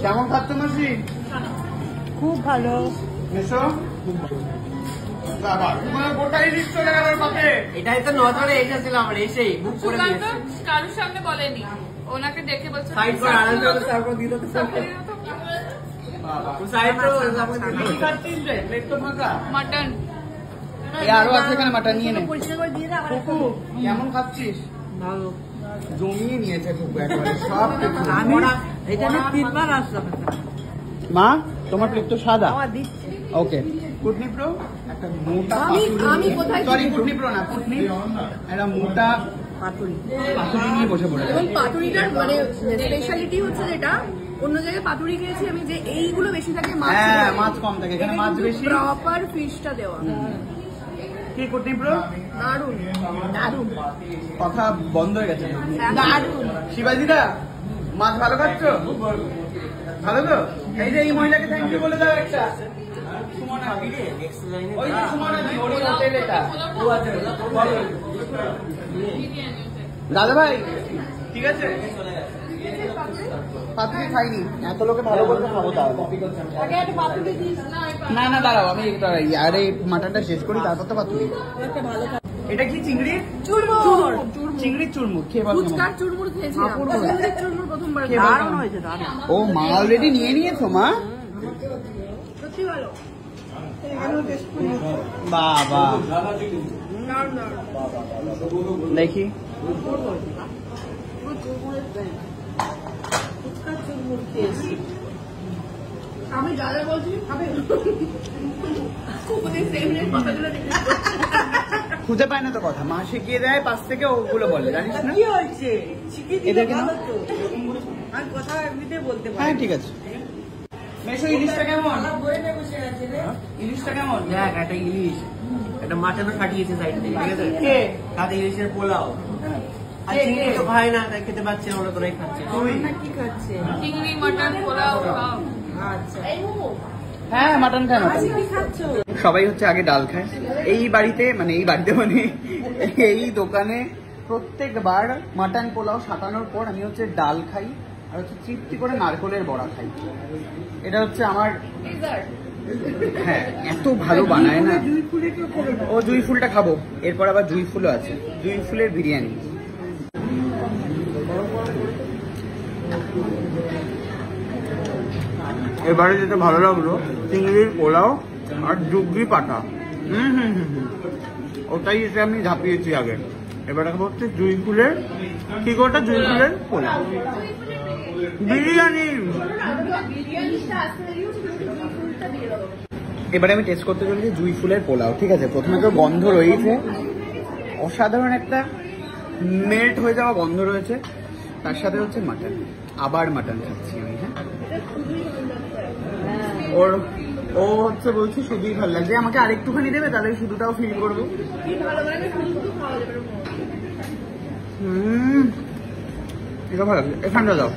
কেমন খাচ্ছ মাসি? খুব ভালো। এসো। গোটা ইলিশ চলে গেল পাতে। এটাই তো নজরে এসেছিল আমার, এসেই বুক করে দিয়েছে। কারোর সামনে বলেনি, ওনাকে দেখে বলছে সাইড করে আনন্দ করে তারপর দিল তো সাইড তো কি খাচ্ছিস রে? প্লেট তো ফাঁকা। মাটন। এই আরো আছে এখানে মাটন নিয়ে নে। পরিষ্কার করে দিয়ে দে আবার। কুকু কেমন খাচ্ছিস? ভালো। জমিয়ে নিয়েছে কুকু একবারে সব কিছু। আমি এখানে 3 বার আসলাম। মা তোমার প্লেট তো সাদা। আমার দিচ্ছে। ওকে কুটনি প্রো একটা মোটা আমি কোথায় সরি কুটনি প্রো না কুটনি একটা মোটা পাতুরি নিয়ে বসে পড়ে। এবং পাতুরিটার মানে স্পেশালিটি হচ্ছে যেটা অন্য জায়গায় পাতুরি খেয়েছি আমি, যে এইগুলো বেশি থাকে, মাছ হ্যাঁ মাছ কম থাকে, এখানে মাছ বেশি, প্রপার ফিশটা দেওয়া। কি কুটনি প্রো দারুণ দারুণ কথা বন্ধ হয়ে গেছে। দারুণ। শিবাজিদা মাছ ভালো খাচ্ছ? ভালো তো? এই যে এই মহিলাকে থ্যাংক ইউ বলে দাও একটা। ওই যে সুমনা দি, ওরই হোটেল এটা। দাদা ভাই ঠিক আছে, পাতুরি খাইনি, এত লোকে ভালো বলতে খাবো তাহলে। না না দাঁড়াও, আমি আরে মাটনটা শেষ করি তারপর তো পাতুরি। এটা কি চিংড়ির চুরমুর? চিংড়ির চুরমুর খেয়ে বল। ফুচকার চুরমুর খেয়েছিলাম, চিংড়ির চুরমুর প্রথমবার। দারুণ হয়েছে, দারুণ। ও মা অলরেডি নিয়ে নিয়েছো মা? সত্যি ভালো। বাবা দেখি আমি যা যা বলছি খুঁজে পায় না তো কথা, মা শিখিয়ে দেয় পাশ থেকে, ওগুলো বলে জানিস না। কি হয়েছে? এদেরকে না? আর কথা এমনিতে বলতে পারি। হ্যাঁ ঠিক আছে। মেশো ইলিশটা কেমন? ইলিশটা কেমন? দেখ একটা ইলিশ, একটা মাটনও কাটিয়েছে সাইড থেকে, ঠিক আছে? কে? সাথে ইলিশের পোলাও। আর চিংড়ি তো খায় না, তাই খেতে পাচ্ছে না, ওরা তোরাই খাচ্ছে। তুই? কি খাচ্ছে? চিংড়ি, মাটন, পোলাও সব। আচ্ছা হ্যাঁ মাটন খায় মাটন। কি খাচ্ছ? সবাই হচ্ছে আগে ডাল খায় এই বাড়িতে, মানে এই দোকানে প্রত্যেকবার মাটন পোলাও সাঁতানোর পর আমি হচ্ছে ডাল খাই আর হচ্ছে তৃপ্তি করে নারকলের বড়া খাই। এটা হচ্ছে আমার, হ্যাঁ এত ভালো বানায় না ও। জুঁই ফুলটা খাবো, এরপর আবার জুঁই ফুলও আছে, জুঁই ফুলের বিরিয়ানি। এবারে যেটা ভালো লাগলো চিংড়ির পোলাও আর জুগি পাটা। ওটাই এসে আমি ঝাঁপিয়েছি আগে। এবারে খাবো হচ্ছে জুঁই ফুলের, কি গোটা জুঁই ফুলের পোলাও বিরিয়ানি। এবারে আমি টেস্ট করতে চলেছি জুঁই ফুলের পোলাও। ঠিক আছে, প্রথমে তো গন্ধ রয়েছে, অসাধারণ একটা মেল্ট হয়ে যাওয়া গন্ধ রয়েছে, তার সাথে হচ্ছে মাটন, আবার মাটন খাচ্ছি আমি। হ্যাঁ ও হচ্ছে বলছি শুধুই ভালো লাগছে, আমাকে আরেকটুখানি দেবে তাহলে শুধুটাও ফিল করবো। এটা ভালো লাগছে, এখানটা দাও,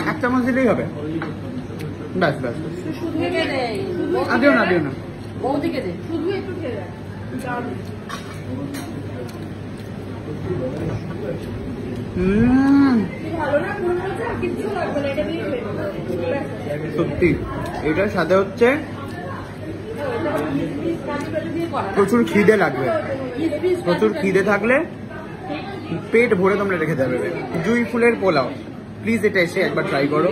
1 চামচ দিলেই হবে, ব্যাস ব্যাস। দিও না দিও না, সত্যি এটার সাথে হচ্ছে প্রচুর খিদে লাগবে, প্রচুর খিদে থাকলে পেট ভরে তোমরা রেখে যাবে। জুঁই ফুলের পোলাও প্লিজ এটা এসে একবার ট্রাই করো।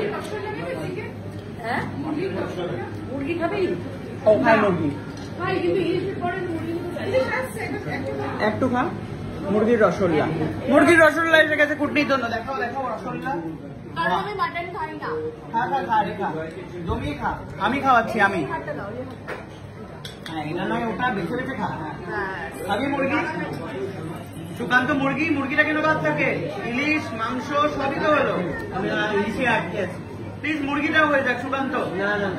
ও খায় মুরগি, একটু খা। মুরগির রসগোল্লা, মুরগির রসগোল্লা এসে গেছে কুটনির জন্য। দেখাও দেখাও রসগোল্লা। আমি মাটন খাই না। খা খা খা রে খা, জমিয়ে খা, আমি খাওয়াচ্ছি আমি। হ্যাঁ এটা নয় ওটা, বেছে বেছে খা। খাবি মুরগি? সুকান্ত মুরগি, মুরগিটা কেন বাদ থাকে? ইলিশ মাংস সবই তো হলো, আমি ইলিশে আটকে আছি। প্লিজ মুরগিটাও হয়ে যাক সুকান্ত। না না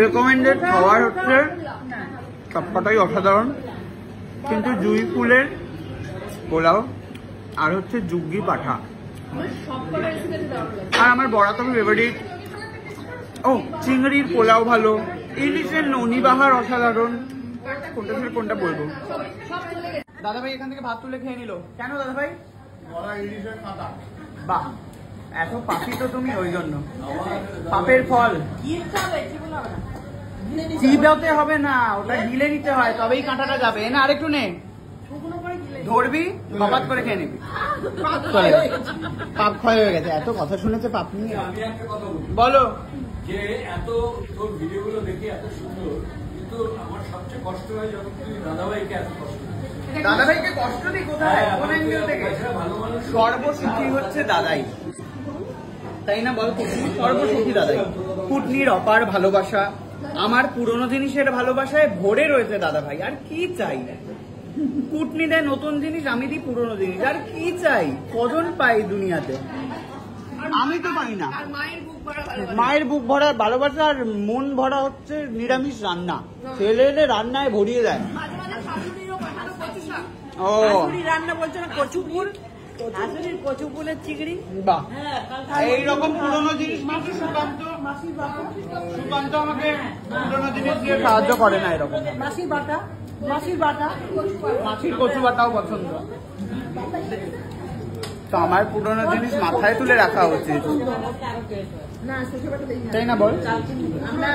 রেকমেন্ডেড খাবার হচ্ছে সবকটাই অসাধারণ, কিন্তু জুঁই ফুলের পোলাও আর হচ্ছে জুগি পাঠা আর আমার বড়া তো ফেভারিট। ও চিংড়ির পোলাও ভালো, ইলিশের ননি বাহার অসাধারণ। কোনটা থেকে কোনটা বলবো? দাদা ভাই এখান থেকে ভাত তুলে খেয়ে নিল কেন? দাদা ভাই বাহ, এত পাপি তো তুমি ওই জন্য। পাপের ফল চিবাতে হবে না, ওটা গিলে নিতে হয় তবেই কাঁটাটা যাবে। না আরেকটু নে, ধরবি বাবাত করে খেয়ে নিবি। চলে গেছে, পাপ ক্ষয় হয়ে গেছে। এত কথা শুনেছে পাপ নিয়ে। আমি একটা কথা বলি বলো। যে এত তোর ভিডিওগুলো দেখে এত সুন্দর, কিন্তু আমার সবচেয়ে কষ্ট হয় যখন তুই দাদাভাইকে এত কষ্ট দিস। দাদাভাইকে কষ্ট দিই কোথায়? কোন অ্যাঙ্গেল থেকে? ভালো মানুষ সর্বসুখী হচ্ছে দাদাই, তাই না বল? সর্বসুখী দাদাই। কুটনির অপার ভালোবাসা, আমার পুরনো জিনিসের ভালোবাসায় ভরে রয়েছে দাদা ভাই। আর কি চাই? কুটনি দেয় নতুন জিনিস, আমি দিই পুরনো জিনিস। আর কি চাই? কজন পাই দুনিয়াতে? আমি তো পাই না। আর মায়ের বুক ভরা ভালোবাসা। মায়ের বুক ভরা ভালোবাসা আর মন ভরা হচ্ছে নিরামিষ রান্না। ছেলে এলে রান্নায় ভরিয়ে দেয়। মাঝে মাঝে শাশুড়িরও পাঠানো কচু শাক। ও রান্না বলছে না, কচু ফুল, শাশুড়ির কচু ফুলের চিংড়ি। বাহ, এইরকম পুরনো জিনিস কিন্তু সুকান্ত আমাকে পুরনো জিনিস দিয়ে সাহায্য করে না এরকম। মাসির বাটা, মাছির কচু বাটাও পছন্দ। তো আমার পুরনো জিনিস মাথায় তুলে রাখা উচিত, না শ্বশুর বাটা তাই না বল? আমরা